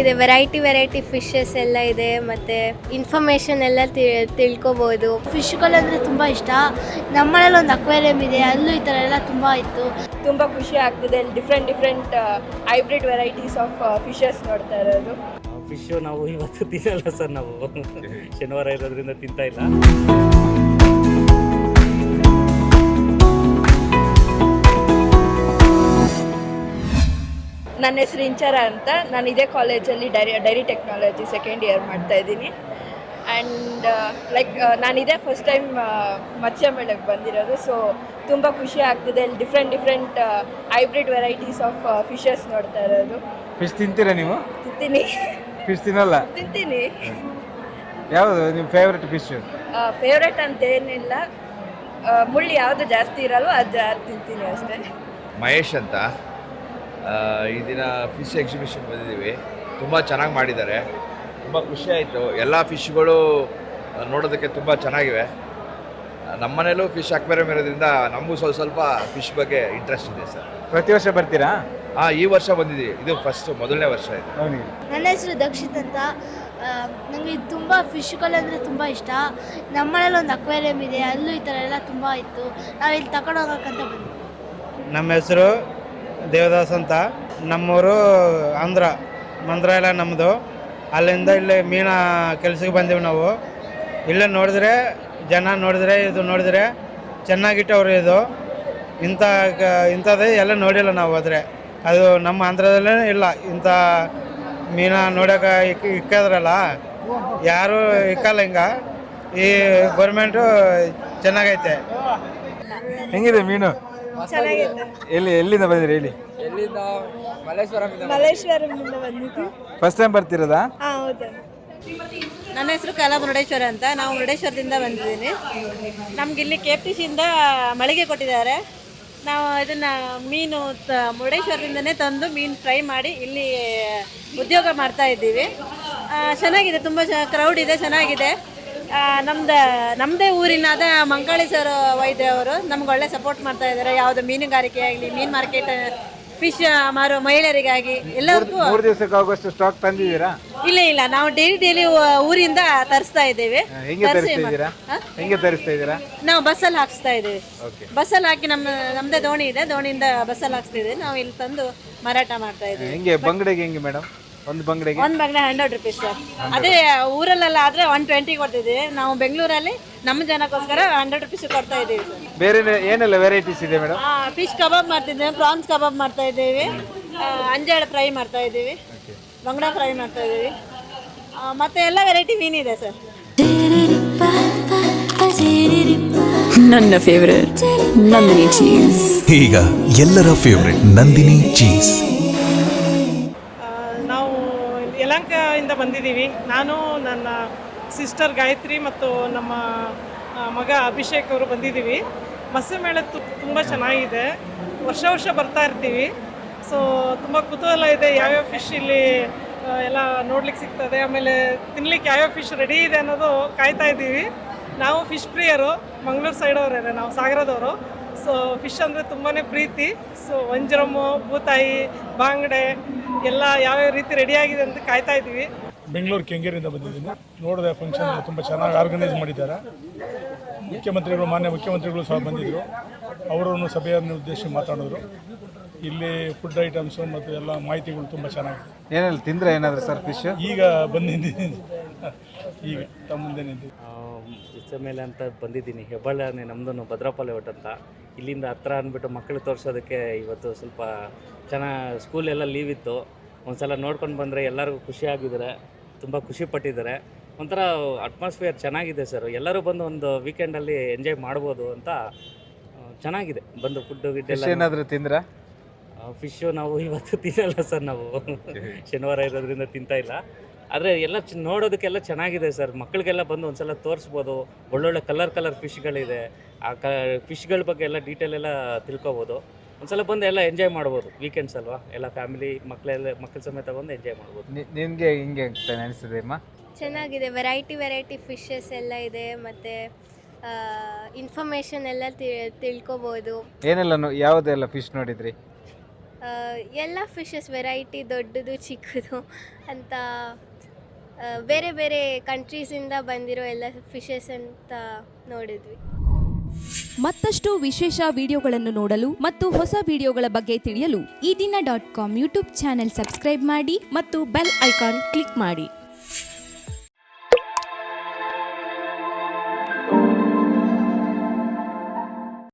ಚೆನ್ನಾಗಿದೆ, variety fishes ಎಲ್ಲ ಇದೆ, ಮತ್ತು ಇನ್ಫಾರ್ಮೇಷನ್ ಎಲ್ಲ ತಿಳ್ಕೊಬೋದು. ಫಿಶ್ಗಳಂದರೆ ತುಂಬ ಇಷ್ಟ. ನಮ್ಮನೇಲಿ ಒಂದು ಅಕ್ವೇರಿಯಂ ಇದೆ, ಅಲ್ಲೂ ಈ ಥರ ಎಲ್ಲ ತುಂಬ ಇತ್ತು. ತುಂಬ ಖುಷಿ ಆಗ್ತಿದೆ. Different hybrid varieties of fishes ನೋಡ್ತಾ ಇರೋದು. ಫಿಶ್ಶು ನಾವು ಇವತ್ತು ತಿನ್ನಲ್ಲ ಸರ್, ನಾವು ಶನಿವಾರ ಇರೋದ್ರಿಂದ ತಿಂತಾ ಇಲ್ಲ. ನನ್ನ ಹೆಸರು ಇಂಚರ ಅಂತ. ನಾನು ಇದೇ ಕಾಲೇಜಲ್ಲಿ ಡೈರಿ ಟೆಕ್ನಾಲಜಿ ಸೆಕೆಂಡ್ ಇಯರ್ ಮಾಡ್ತಾ ಇದ್ದೀನಿ. ಆ್ಯಂಡ್ ನಾನು ಇದೇ ಫಸ್ಟ್ ಟೈಮ್ ಮತ್ಸ್ಯ ಮೇಳಕ್ಕೆ ಬಂದಿರೋದು. ಸೊ ತುಂಬ ಖುಷಿ ಆಗ್ತಿದೆ. Different hybrid varieties of fishes ನೋಡ್ತಾ ಇರೋದು. ಫಿಶ್ ತಿಂತೀರಾ ನೀವು? ತಿಂತೀನಿ. ಫಿಶ್ ತಿನ್ನಲ್ಲ? ತಿಂತೀನಿ. ಯಾವುದು ನಿಮ್ಮ ಫೇವ್ರೆಟ್ ಫಿಶ್? ಫೇವ್ರೆಟ್ ಅಂತ ಏನಿಲ್ಲ, ಮುಳ್ಳು ಯಾವುದು ಜಾಸ್ತಿ ಇರಲ್ವೋ ಅದು ತಿಂತೀನಿ ಅಷ್ಟೇ. ಮಹೇಶ್ ಅಂತ. ಈ ದಿನ ಫಿಶ್ ಎಕ್ಸಿಬಿಷನ್ ಬಂದಿದ್ದೀವಿ. ತುಂಬ ಚೆನ್ನಾಗಿ ಮಾಡಿದ್ದಾರೆ, ತುಂಬ ಖುಷಿ ಆಯಿತು. ಎಲ್ಲ ಫಿಶ್ಗಳು ನೋಡೋದಕ್ಕೆ ತುಂಬ ಚೆನ್ನಾಗಿವೆ. ನಮ್ಮ ಮನೇಲೂ ಫಿಶ್ ಅಕ್ವೇರಿಯಂ ಇರೋದ್ರಿಂದ ನಮಗೂ ಸ್ವಲ್ಪ ಫಿಶ್ ಬಗ್ಗೆ ಇಂಟ್ರೆಸ್ಟ್ ಇದೆ ಸರ್. ಪ್ರತಿ ವರ್ಷ ಬರ್ತೀರಾ? ಈ ವರ್ಷ ಬಂದಿದ್ದೀವಿ, ಇದು ಮೊದಲನೇ ವರ್ಷ ಇದು. ನನ್ನ ಹೆಸರು ದಕ್ಷಿತ್ ಅಂತ. ನನಗೆ ತುಂಬ ಫಿಶ್ಗಳಂದರೆ ತುಂಬ ಇಷ್ಟ. ನಮ್ಮನೇಲಿ ಒಂದು ಅಕ್ವೇರಿಯಂ ಇದೆ, ಅಲ್ಲೂ ಈ ಥರ ಎಲ್ಲ ತುಂಬ ಇತ್ತು. ನಾವು ಇಲ್ಲಿ ತಗೊಂಡು ಹೋಗೋಕ್ಕಂತ ಬಂದ್ವಿ. ನಮ್ಮ ಹೆಸರು ದೇವದಾಸ್ ಅಂತ. ನಮ್ಮೂರು ಆಂಧ್ರ, ಮಂತ್ರಾಲಯ ನಮ್ಮದು. ಅಲ್ಲಿಂದ ಇಲ್ಲಿ ಮೀನು ಕೆಲಸಕ್ಕೆ ಬಂದೀವಿ ನಾವು. ಇಲ್ಲೇ ನೋಡಿದ್ರೆ ಜನ ನೋಡಿದ್ರೆ ಇದು ನೋಡಿದ್ರೆ ಚೆನ್ನಾಗಿಟ್ಟವ್ರು. ಇದು ಇಂಥದ್ದೇ ಎಲ್ಲ ನೋಡಿಲ್ಲ ನಾವು. ಆದರೆ ಅದು ನಮ್ಮ ಆಂಧ್ರದಲ್ಲೇ ಇಲ್ಲ. ಇಂಥ ಮೀನು ನೋಡೋಕೆ ಇಕ್ಕಿದ್ರಲ್ಲ, ಯಾರೂ ಇಕ್ಕಲ್ಲ. ಹಿಂಗೆ ಈ ಗೌರ್ಮೆಂಟು ಚೆನ್ನಾಗೈತೆ. ಹೆಂಗಿದೆ ಮೀನು? ಚೆನ್ನಾಗಿದೆ. ಎಲ್ಲಿಂದ ಬಂದಿರಿ ಹೇಳಿ? ಮಲ್ಲೇಶ್ವರಮಿಂದ ಬಂದಿದ್ದು. ಫಸ್ಟ್ ಟೈಮ್ ಬರ್ತಿರೋದಾ? ಹೌದು. ನನ್ನ ಹೆಸರು ಕಲಾ ಮುರುಡೇಶ್ವರ ಅಂತ. ನಾವು ಮುರುಡೇಶ್ವರದಿಂದ ಬಂದಿದ್ದೀನಿ. ನಮ್ಗೆ ಇಲ್ಲಿ KFTCಯಿಂದ ಮಳಿಗೆ ಕೊಟ್ಟಿದ್ದಾರೆ. ನಾವು ಇದನ್ನು ಮೀನು ಮುರುಡೇಶ್ವರದಿಂದನೇ ತಂದು ಮೀನು ಫ್ರೈ ಮಾಡಿ ಇಲ್ಲಿ ಉದ್ಯೋಗ ಮಾಡ್ತಾ ಇದ್ದೀವಿ. ಚೆನ್ನಾಗಿದೆ, ತುಂಬ ಕ್ರೌಡ್ ಇದೆ, ಚೆನ್ನಾಗಿದೆ. ನಮ್ಮದೇ ಊರಿನಾದ ಮಂಕಾಳಿ ಸರ್ ವೈದ್ಯ ಅವರು ನಮ್ಗೆ ಒಳ್ಳೆ ಸಪೋರ್ಟ್ ಮಾಡ್ತಾ ಇದ್ದಾರೆ. ಯಾವುದು ಮೀನುಗಾರಿಕೆ ಆಗಲಿ, ಮೀನು ಮಾರ್ಕೆಟ್, ಫಿಶ್ ಮಾರೋ ಮಹಿಳೆಯರಿಗಾಗಿ ಎಲ್ಲರಿಗೂ. 3 ದಿವಸಕ್ಕೆ ಆಗುವಷ್ಟು ಸ್ಟಾಕ್ ತಂದಿದ್ದೀರಾ? ಇಲ್ಲ, ನಾವು ಡೈಲಿ ಊರಿಂದ ತರಿಸ್ತಾ ಇದ್ದೀವಿ. ಹೆಂಗೆ ತರಿಸ್ತಾ ಇದ್ದೀರಾ? ನಾವು ಬಸ್ಸಲ್ಲಿ ಹಾಕಿಸ್ತಾ ಇದ್ದೀವಿ. ಬಸ್ಸಲ್ಲಿ ಹಾಕಿ ನಮ್ಮದೇ ದೋಣಿ ಇದೆ, ದೋಣಿಯಿಂದ ಬಸ್ಸಲ್ಲಿ ಹಾಕ್ಸ್ತಿದ್ದೀವಿ. ನಾವು ಇಲ್ಲಿ ತಂದು ಮಾರಾಟ ಮಾಡ್ತಾ ಇದ್ದೀವಿ. ಹೆಂಗೆ ಬಂಗಡೆಗೆ ಹೆಂಗೆ ಮೇಡಮ್? ಒಂದು ಬಂಗಡೆ 100 ರೂಪೀಸ್ ಸರ್. ಅದೇ ಊರಲ್ಲೆಲ್ಲ ಆದರೆ 120 ಕೊಡ್ತಿದ್ದೀವಿ. ನಾವು ಬೆಂಗಳೂರಲ್ಲಿ ನಮ್ಮ ಜನಕ್ಕೋಸ್ಕರ 100 ರೂಪೀಸ್ ಕೊಡ್ತಾ ಇದ್ದೀವಿ ಸರ್. ಬೇರೆ ಏನೆಲ್ಲ ವೆರೈಟೀಸ್ ಇದೆ ಮೇಡಮ್? ಫಿಶ್ ಕಬಾಬ್ ಮಾಡ್ತಿದ್ದೀವಿ, ಪ್ರಾನ್ಸ್ ಕಬಾಬ್ ಮಾಡ್ತಾ ಇದ್ದೀವಿ, ಅಂಜಾಳ ಫ್ರೈ ಮಾಡ್ತಾ ಇದ್ದೀವಿ, ಬಂಗಡ ಫ್ರೈ ಮಾಡ್ತಾ ಇದ್ದೀವಿ, ಮತ್ತೆ ಎಲ್ಲ ವೆರೈಟಿ ಮೀನಿದೆ ಸರ್. ನನ್ನ ಫೇವರೇಟ್ ನಂದಿನಿ ಚೀಸ್. ಈಗ ಎಲ್ಲರ ಫೇವರೇಟ್ ನಂದಿನಿ ಚೀಸ್. ನಾವು ಯಲಹಂಕದಿಂದ ಬಂದಿದ್ದೀವಿ. ನಾನು, ನನ್ನ ಸಿಸ್ಟರ್ ಗಾಯತ್ರಿ ಮತ್ತು ನಮ್ಮ ಮಗ ಅಭಿಷೇಕ್ ಅವರು ಬಂದಿದ್ದೀವಿ. ಮತ್ಸ್ಯ ಮೇಳ ತುಂಬ ಚೆನ್ನಾಗಿದೆ. ವರ್ಷ ಬರ್ತಾ ಇರ್ತೀವಿ. ಸೊ ತುಂಬ ಕುತೂಹಲ ಇದೆ, ಯಾವ್ಯಾವ ಫಿಶ್ ಇಲ್ಲಿ ಎಲ್ಲ ನೋಡ್ಲಿಕ್ಕೆ ಸಿಗ್ತದೆ, ಆಮೇಲೆ ತಿನ್ಲಿಕ್ಕೆ ಯಾವ್ಯಾವ ಫಿಶ್ ರೆಡಿ ಇದೆ ಅನ್ನೋದು ಕಾಯ್ತಾ ಇದ್ದೀವಿ. ನಾವು ಫಿಶ್ ಪ್ರಿಯರು, ಮಂಗಳೂರು ಸೈಡವರೇ, ನಾವು ಸಾಗರದವರು. ಸೊ ಫಿಶ್ ಅಂದರೆ ತುಂಬಾ ಪ್ರೀತಿ. ಸೊ ವಂಜರಮ್ಮು, ಬೂತಾಯಿ, ಬಾಂಗಡೆ ಎಲ್ಲ ಯಾವ್ಯಾವ ರೀತಿ ರೆಡಿಯಾಗಿದೆ ಅಂತ ಕಾಯ್ತಾ ಇದ್ದೀವಿ. ಬೆಂಗಳೂರು ಕೆಂಗೇರಿಯಿಂದ ಬಂದಿದ್ದೀನಿ. ನೋಡಿದೆ ಫಂಕ್ಷನ್ ತುಂಬ ಚೆನ್ನಾಗಿ ಆರ್ಗನೈಸ್ ಮಾಡಿದ್ದಾರೆ. ಮಾನ್ಯ ಮುಖ್ಯಮಂತ್ರಿಗಳು ಸಹ ಬಂದಿದ್ದರು. ಅವರನ್ನು ಸಭೆಯನ್ನು ಉದ್ದೇಶಿಸಿ ಮಾತಾಡಿದ್ರು. ಇಲ್ಲಿ ಫುಡ್ ಐಟಮ್ಸು ಮತ್ತು ಎಲ್ಲ ಮಾಹಿತಿಗಳು ತುಂಬ ಚೆನ್ನಾಗಿದೆ. ಏನೆಲ್ಲ ತಿಂದರೆ ಏನಾದರೂ ಸರ್ ಫಿಶ್? ಈಗ ಬಂದಿದ್ದೀನಿ, ಈಗ ತಮ್ಮ ಮುಂದೆ ನಿಂತಿದ್ದೀನಿ. ಮೇಲೆ ಅಂತ ಬಂದಿದ್ದೀನಿ. ಹೆಬ್ಬಾಳನೇ ನಮ್ಮದು, ಭದ್ರಾಪಾಲೆ ಒಟ್ಟು ಅಂತ. ಇಲ್ಲಿಂದ ಹತ್ರ ಅಂದ್ಬಿಟ್ಟು ಮಕ್ಕಳಿಗೆ ತೋರಿಸೋದಕ್ಕೆ ಇವತ್ತು ಸ್ವಲ್ಪ ಚೆನ್ನಾಗಿ ಸ್ಕೂಲೆಲ್ಲ ಲೀವ್ ಇತ್ತು. ಒಂದು ಸಲ ನೋಡ್ಕೊಂಡು ಬಂದರೆ ಎಲ್ಲರಿಗೂ ಖುಷಿಯಾಗಿದ್ದಾರೆ, ತುಂಬ ಖುಷಿ ಪಟ್ಟಿದ್ದಾರೆ. ಒಂಥರ ಅಟ್ಮಾಸ್ಫಿಯರ್ ಚೆನ್ನಾಗಿದೆ ಸರ್. ಎಲ್ಲರೂ ಬಂದು ಒಂದು ವೀಕೆಂಡಲ್ಲಿ ಎಂಜಾಯ್ ಮಾಡ್ಬೋದು ಅಂತ ಚೆನ್ನಾಗಿದೆ. ಬಂದು ಫುಡ್ಡು ಗಿಡ್ಡೆಲ್ಲ ಏನಾದರೂ ತಿಂದ್ರೆ? ಫಿಶ್ಶು ನಾವು ಇವತ್ತು ತಿನ್ನಲ್ಲ ಸರ್, ನಾವು ಶನಿವಾರ ಇರೋದ್ರಿಂದ ತಿಂತಾ ಇಲ್ಲ. ಆದರೆ ಎಲ್ಲ ನೋಡೋದಕ್ಕೆಲ್ಲ ಚೆನ್ನಾಗಿದೆ ಸರ್. ಮಕ್ಕಳಿಗೆಲ್ಲ ಬಂದು ಒಂದು ಸಲ ತೋರಿಸ್ಬೋದು. ಒಳ್ಳೊಳ್ಳೆ ಕಲರ್ ಫಿಶ್ಗಳಿದೆ. ಆ ಫಿಶ್ಗಳ ಬಗ್ಗೆ ಎಲ್ಲ ಡೀಟೇಲ್ ಎಲ್ಲ ತಿಳ್ಕೊಬೋದು. ಒಂದು ಸಲ ಬಂದು ಎಲ್ಲ ಎಂಜಾಯ್ ಮಾಡ್ಬೋದು. ವೀಕೆಂಡ್ಸ್ ಅಲ್ವಾ, ಎಲ್ಲ ಫ್ಯಾಮಿಲಿ ಮಕ್ಕಳ ಸಮೇತ ಬಂದು ಎಂಜಾಯ್ ಮಾಡ್ಬೋದು. ನಿಮಗೆ ಹಿಂಗೆ ಅನಿಸ್ತದೆ ಅಮ್ಮ? ಚೆನ್ನಾಗಿದೆ, ವೆರೈಟಿ ಫಿಶಸ್ ಎಲ್ಲ ಇದೆ, ಮತ್ತು ಇನ್ಫಾರ್ಮೇಷನ್ ಎಲ್ಲ ತಿಳ್ಕೊಬೋದು. ಏನೆಲ್ಲ ಯಾವುದೆಲ್ಲ ಫಿಶ್ ನೋಡಿದ್ರಿ? ಎಲ್ಲ ಫಿಶಸ್ ವೆರೈಟಿ ದೊಡ್ಡದು ಚಿಕ್ಕದು ಅಂತ ಬೇರೆ ಬೇರೆ ಕಂಟ್ರೀಸಿಂದ ಬಂದಿರೋ ಎಲ್ಲ ಫಿಶಸ್ ಅಂತ ನೋಡಿದ್ವಿ. ಮತ್ತಷ್ಟು ವಿಶೇಷ ವಿಡಿಯೋಗಳನ್ನು ನೋಡಲು ಮತ್ತು ಹೊಸ ವಿಡಿಯೋಗಳ ಬಗ್ಗೆ ತಿಳಿಯಲು ಈ ದಿನ .com ಯೂಟ್ಯೂಬ್ ಚಾನೆಲ್ ಸಬ್ಸ್ಕ್ರೈಬ್ ಮಾಡಿ ಮತ್ತು ಬೆಲ್ ಐಕಾನ್ ಕ್ಲಿಕ್ ಮಾಡಿ.